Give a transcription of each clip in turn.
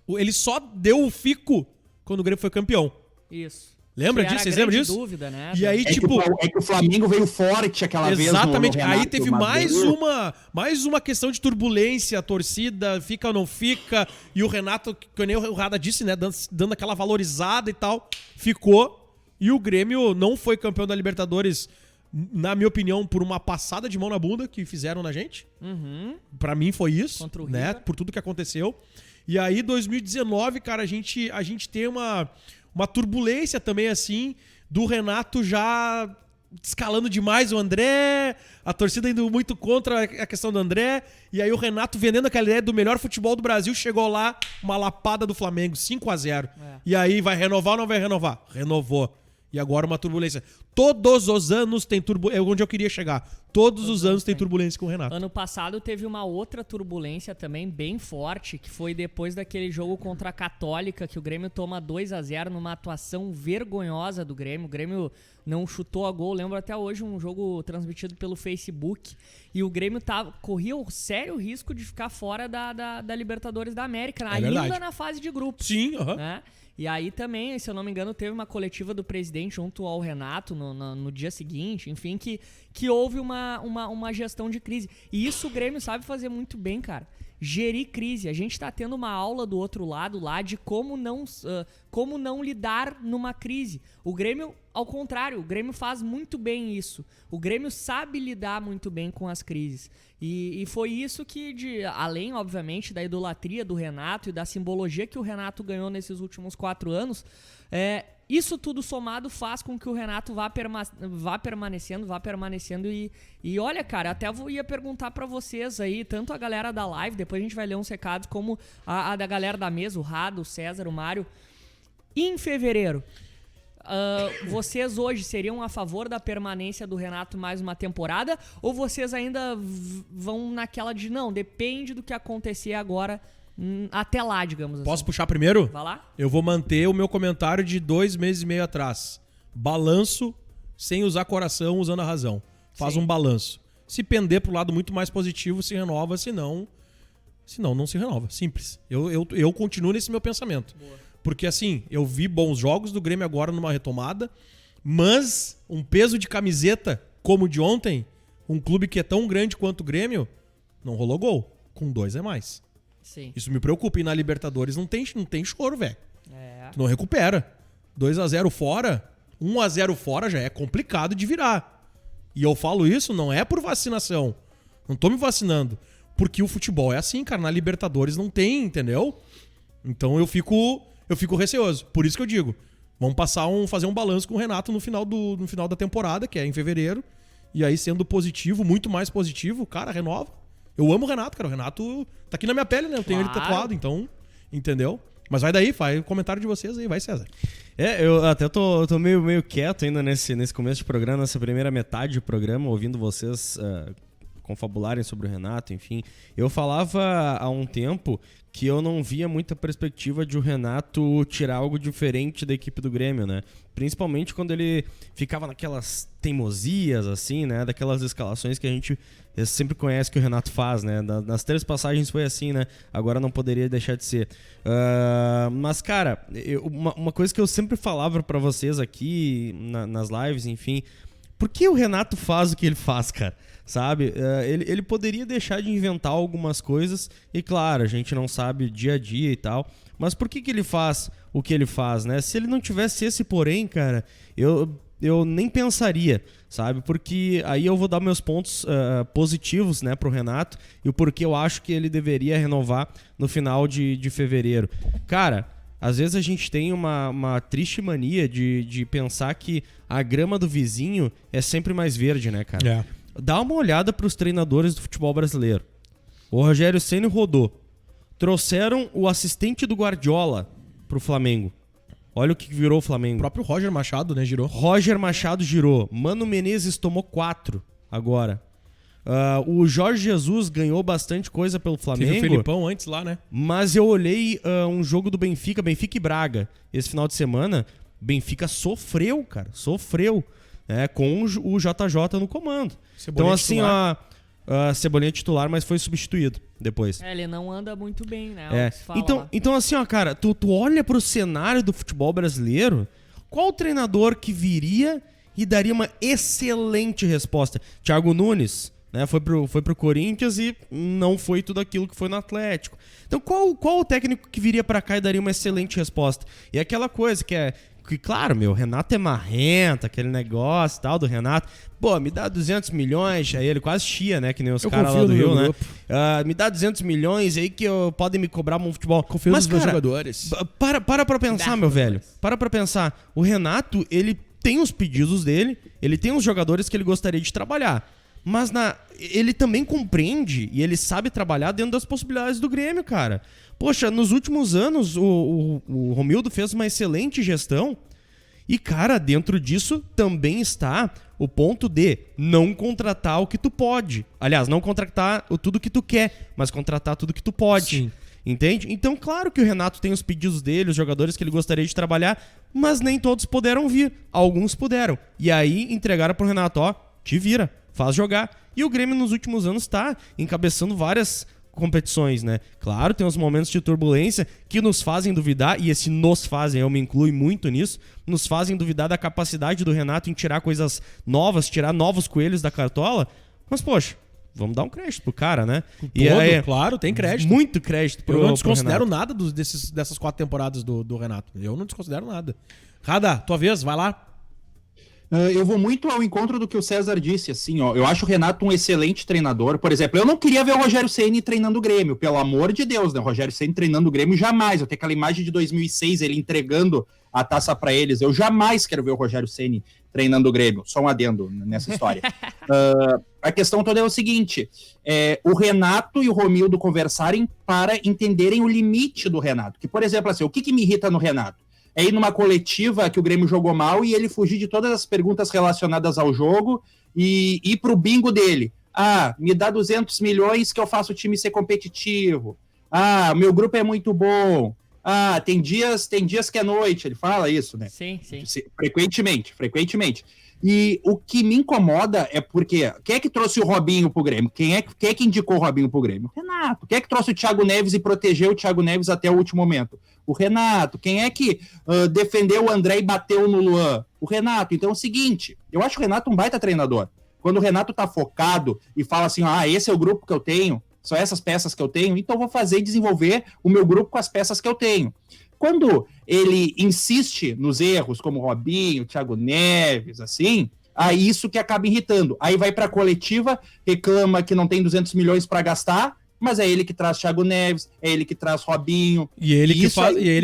Ele só deu o fico quando o Grêmio foi campeão. Isso. Lembra disso? Vocês lembram disso? Dúvida, né? E aí, que o Flamengo veio forte aquela vez. Exatamente. No Aí Renato, teve mais uma questão de turbulência, a torcida fica ou não fica, e o Renato, que nem o Rada disse, né, dando aquela valorizada e tal, ficou, e o Grêmio não foi campeão da Libertadores, na minha opinião, por uma passada de mão na bunda que fizeram na gente. Pra mim foi isso, contra o né, River. por tudo que aconteceu. E aí, 2019, cara, a gente tem uma turbulência também, assim, do Renato já escalando demais o André, a torcida indo muito contra a questão do André, e aí o Renato vendendo aquela ideia do melhor futebol do Brasil, chegou lá, uma lapada do Flamengo, 5-0. E aí, vai renovar ou não vai renovar? Renovou. E agora uma turbulência. Todos os anos tem turbulência. É onde eu queria chegar. Todos os anos tem turbulência com o Renato. Ano passado teve uma outra turbulência também bem forte, que foi depois daquele jogo contra a Católica, que o Grêmio toma 2-0 numa atuação vergonhosa do Grêmio. O Grêmio não chutou a gol. Lembro até hoje um jogo transmitido pelo Facebook. E o Grêmio corria o sério risco de ficar fora da Libertadores da América, ainda verdade. na fase de grupos. Sim, né? E aí também, se eu não me engano, teve uma coletiva do presidente junto ao Renato no dia seguinte, enfim, que houve uma gestão de crise. E isso o Grêmio sabe fazer muito bem, cara. Gerir crise. A gente tá tendo uma aula do outro lado lá de como não lidar numa crise. O Grêmio, ao contrário, o Grêmio faz muito bem isso. O Grêmio sabe lidar muito bem com as crises. E foi isso que, além, obviamente, da idolatria do Renato e da simbologia que o Renato ganhou nesses últimos 4 anos, isso tudo somado faz com que o Renato vá permanecendo e olha, cara, até ia perguntar pra vocês aí, tanto a galera da live, depois a gente vai ler uns recados, como a da galera da mesa, o Rado, o César, o Mário. Em fevereiro, vocês hoje seriam a favor da permanência do Renato mais uma temporada, ou vocês ainda vão naquela de não, depende do que acontecer agora até lá, digamos assim? Posso puxar primeiro? Vai lá. Eu vou manter o meu comentário de 2 meses e meio atrás. Balanço, sem usar coração, usando a razão. Faz um balanço. Se pender pro lado muito mais positivo, se renova, senão não se renova. Simples. Eu continuo nesse meu pensamento. Boa. Porque assim, eu vi bons jogos do Grêmio agora numa retomada, mas um peso de camiseta como o de ontem, um clube que é tão grande quanto o Grêmio, não rolou gol. Com 2 é mais. Sim. Isso me preocupa. E na Libertadores não tem choro, velho. Tu não recupera. 2-0 fora, 1-0 fora já é complicado de virar. E eu falo isso não é por vacinação. Não tô me vacinando. Porque o futebol é assim, cara. Na Libertadores não tem, entendeu? Então eu fico receoso. Por isso que eu digo, vamos fazer um balanço com o Renato no final da temporada, que é em fevereiro. E aí, sendo positivo, muito mais positivo, cara, renova. Eu amo o Renato, cara. O Renato tá aqui na minha pele, né? Eu tenho ele tatuado, então, entendeu? Mas vai daí, faz o comentário de vocês aí, vai, César. Eu até tô meio quieto ainda nesse começo de programa, nessa primeira metade do programa, ouvindo vocês confabularem sobre o Renato, enfim. Eu falava há um tempo que eu não via muita perspectiva de o Renato tirar algo diferente da equipe do Grêmio, né? Principalmente quando ele ficava naquelas teimosias, assim, né? Daquelas escalações que a gente sempre conhece que o Renato faz, né? Nas 3 passagens foi assim, né? Agora não poderia deixar de ser. Mas, cara, uma coisa que eu sempre falava pra vocês aqui nas lives, enfim... Por que o Renato faz o que ele faz, cara? Sabe? Ele poderia deixar de inventar algumas coisas e, claro, a gente não sabe dia a dia e tal, mas por que ele faz o que ele faz, né? Se ele não tivesse esse porém, cara, eu nem pensaria, sabe? Porque aí eu vou dar meus pontos positivos, né, pro Renato e o porquê eu acho que ele deveria renovar no final de fevereiro. Cara... Às vezes a gente tem uma triste mania de pensar que a grama do vizinho é sempre mais verde, né, cara? Dá uma olhada pros treinadores do futebol brasileiro. O Rogério Ceni rodou. Trouxeram o assistente do Guardiola pro Flamengo. Olha o que virou o Flamengo. O próprio Roger Machado, né, girou. Roger Machado girou. Mano Menezes tomou 4 agora. O Jorge Jesus ganhou bastante coisa pelo Flamengo. Teve o Felipão antes lá, né? Mas eu olhei um jogo do Benfica e Braga, esse final de semana. Benfica sofreu, cara. Sofreu. Com o JJ no comando. Cebolinha então, assim, Cebolinha titular, mas foi substituído depois. Ele não anda muito bem, né? Então assim, ó, cara, tu olha pro cenário do futebol brasileiro, qual o treinador que viria e daria uma excelente resposta? Thiago Nunes, né? Foi pro Corinthians e não foi tudo aquilo que foi no Atlético. Então qual o técnico que viria pra cá e daria uma excelente resposta? E aquela coisa que, claro, o Renato é marrento, aquele negócio e tal do Renato. Pô, me dá 200 milhões, aí ele quase chia, né, que nem os caras lá do Rio, né? Me dá 200 milhões aí que podem me cobrar bom futebol. Confio nos meus jogadores. Para pensar, meu velho. Para pensar. O Renato, ele tem os pedidos dele, ele tem os jogadores que ele gostaria de trabalhar. Mas ele também compreende e ele sabe trabalhar dentro das possibilidades do Grêmio, cara. Poxa, nos últimos anos o Romildo fez uma excelente gestão e, cara, dentro disso também está o ponto de não contratar o que tu pode. Aliás, não contratar tudo que tu quer, mas contratar tudo que tu pode. Sim. Entende? Então, claro que o Renato tem os pedidos dele, os jogadores que ele gostaria de trabalhar, mas nem todos puderam vir. Alguns puderam. E aí entregaram pro Renato, ó, te vira, faz jogar. E o Grêmio nos últimos anos tá encabeçando várias competições, né? Claro, tem uns momentos de turbulência que nos fazem duvidar, e esse nos fazem, eu me incluo muito nisso, nos fazem duvidar da capacidade do Renato em tirar coisas novas, tirar novos coelhos da cartola, mas, poxa, vamos dar um crédito pro cara, né? E aí, claro, tem crédito. Muito crédito pro Eu não desconsidero nada dessas 4 temporadas do Renato. Eu não desconsidero nada. Rada, tua vez, vai lá. Eu vou muito ao encontro do que o César disse, assim, ó. Eu acho o Renato um excelente treinador. Por exemplo, eu não queria ver o Rogério Ceni treinando o Grêmio, pelo amor de Deus, né? O Rogério Ceni treinando o Grêmio, jamais. Eu tenho aquela imagem de 2006, ele entregando a taça para eles. Eu jamais quero ver o Rogério Ceni treinando o Grêmio. Só um adendo nessa história. A questão toda é o seguinte, o Renato e o Romildo conversarem para entenderem o limite do Renato. Que, por exemplo, assim, o que me irrita no Renato? É ir numa coletiva que o Grêmio jogou mal e ele fugir de todas as perguntas relacionadas ao jogo e ir pro bingo dele. Ah, me dá 200 milhões que eu faço o time ser competitivo. Ah, meu grupo é muito bom. Ah, tem dias que é noite. Ele fala isso, né? Sim. Frequentemente. E o que me incomoda é porque quem é que trouxe o Robinho pro Grêmio? Quem é que indicou o Robinho pro Grêmio? Renato. Quem é que trouxe o Thiago Neves e protegeu o Thiago Neves até o último momento? O Renato. Quem é que defendeu o André e bateu no Luan? O Renato. Então é o seguinte, eu acho o Renato um baita treinador. Quando o Renato tá focado e fala assim, esse é o grupo que eu tenho, são essas peças que eu tenho, então eu vou fazer e desenvolver o meu grupo com as peças que eu tenho. Quando ele insiste nos erros, como o Robinho, o Thiago Neves, assim, aí isso que acaba irritando. Aí vai pra coletiva, reclama que não tem 200 milhões para gastar, mas é ele que traz Thiago Neves, é ele que traz Robinho. E ele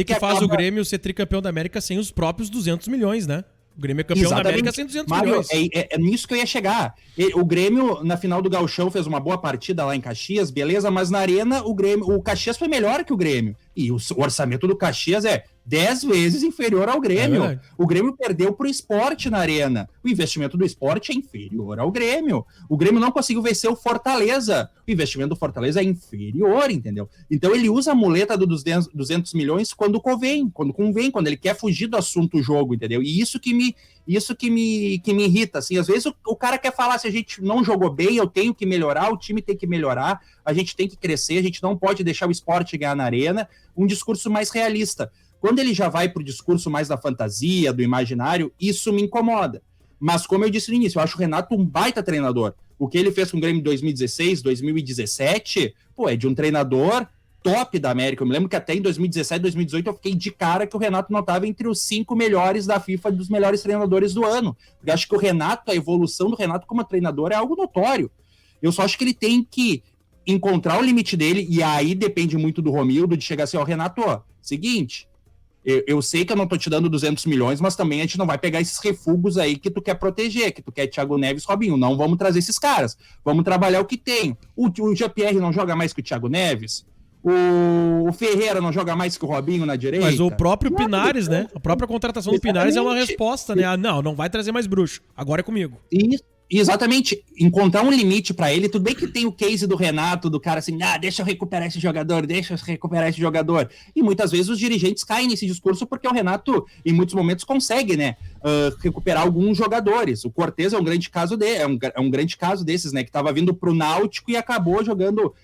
que faz o Grêmio ser tricampeão da América sem os próprios 200 milhões, né? O Grêmio é campeão Exatamente. Da América sem 200 milhões. É nisso que eu ia chegar. O Grêmio, na final do Gauchão, fez uma boa partida lá em Caxias, beleza, mas na Arena o Caxias foi melhor que o Grêmio. E o orçamento do Caxias é 10 vezes inferior ao Grêmio. O Grêmio perdeu pro Sport na Arena. O investimento do Sport é inferior ao Grêmio. O Grêmio não conseguiu vencer o Fortaleza. O investimento do Fortaleza é inferior, entendeu? Então ele usa a muleta dos 200 milhões quando convém, quando ele quer fugir do assunto jogo, entendeu? E isso que me irrita, assim. Às vezes o cara quer falar, se a gente não jogou bem, eu tenho que melhorar, o time tem que melhorar, a gente tem que crescer, a gente não pode deixar o Sport ganhar na Arena. Um discurso mais realista. Quando ele já vai pro discurso mais da fantasia, do imaginário, isso me incomoda. Mas como eu disse no início, eu acho o Renato um baita treinador. O que ele fez com o Grêmio em 2016, 2017, é de um treinador top da América. Eu me lembro que até em 2017, 2018 eu fiquei de cara que o Renato não estava entre os 5 melhores da FIFA, dos melhores treinadores do ano. Porque eu acho que o Renato, a evolução do Renato como treinador é algo notório. Eu só acho que ele tem que encontrar o limite dele, e aí depende muito do Romildo, de chegar assim, Renato, seguinte, eu sei que eu não tô te dando 200 milhões, mas também a gente não vai pegar esses refugos aí que tu quer proteger, que tu quer Thiago Neves, Robinho, não vamos trazer esses caras, vamos trabalhar o que tem. O Jean-Pierre não joga mais que o Thiago Neves, o Ferreira não joga mais que o Robinho na direita. Mas o próprio Pinares, né? A própria contratação do Pinares é uma resposta, né? Não vai trazer mais bruxo, agora é comigo. Exatamente, encontrar um limite pra ele. Tudo bem que tem o case do Renato, do cara assim, deixa eu recuperar esse jogador, e muitas vezes os dirigentes caem nesse discurso porque o Renato, em muitos momentos, consegue, né, recuperar alguns jogadores. O Cortez é um grande caso um grande caso desses, né, que tava vindo pro Náutico e acabou jogando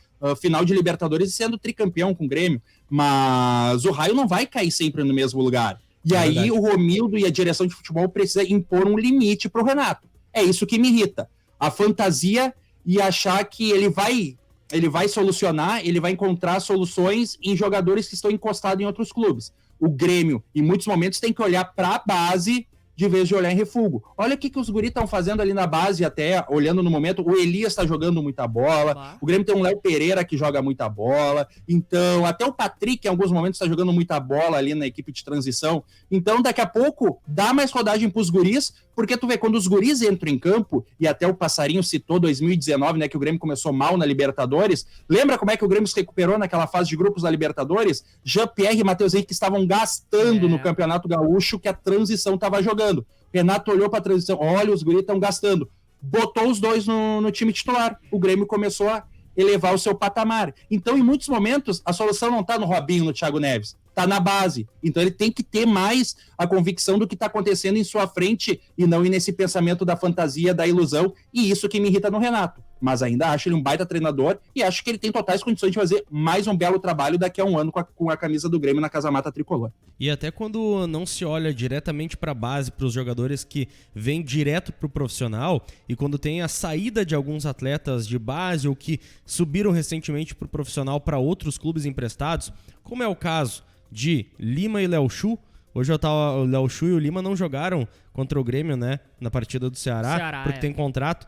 final de Libertadores e sendo tricampeão com o Grêmio, mas o Raio não vai cair sempre no mesmo lugar. E aí verdade. O Romildo e a direção de futebol precisa impor um limite pro Renato. É isso que me irrita. A fantasia e achar que ele vai solucionar, ele vai encontrar soluções em jogadores que estão encostados em outros clubes. O Grêmio, em muitos momentos, tem que olhar para a base de vez de olhar em refúgio. Olha o que os guris estão fazendo ali na base, até olhando no momento. O Elias está jogando muita bola. O Grêmio tem um Léo Pereira que joga muita bola. Então, até o Patrick, em alguns momentos, está jogando muita bola ali na equipe de transição. Então, daqui a pouco, dá mais rodagem para os guris, porque tu vê, quando os guris entram em campo, e até o Passarinho citou 2019, né, que o Grêmio começou mal na Libertadores. Lembra como é que o Grêmio se recuperou naquela fase de grupos da Libertadores? Jean-Pierre e Matheus Henrique estavam gastando no Campeonato Gaúcho que a transição estava jogando. Renato olhou para a transição, olha, os guris estão gastando. Botou os dois no time titular. O Grêmio começou a elevar o seu patamar. Então, em muitos momentos, a solução não está no Robinho, no Thiago Neves. Está na base. Então ele tem que ter mais a convicção do que está acontecendo em sua frente e não ir nesse pensamento da fantasia, da ilusão. E isso que me irrita no Renato. Mas ainda acho ele um baita treinador e acho que ele tem totais condições de fazer mais um belo trabalho daqui a um ano com a camisa do Grêmio na Casa Mata Tricolor. E até quando não se olha diretamente para a base, para os jogadores que vêm direto para o profissional, e quando tem a saída de alguns atletas de base ou que subiram recentemente para o profissional para outros clubes emprestados, como é o caso de Lima e Léo Chu. Hoje o Léo Chu e o Lima não jogaram contra o Grêmio, né, na partida do Ceará porque tem contrato.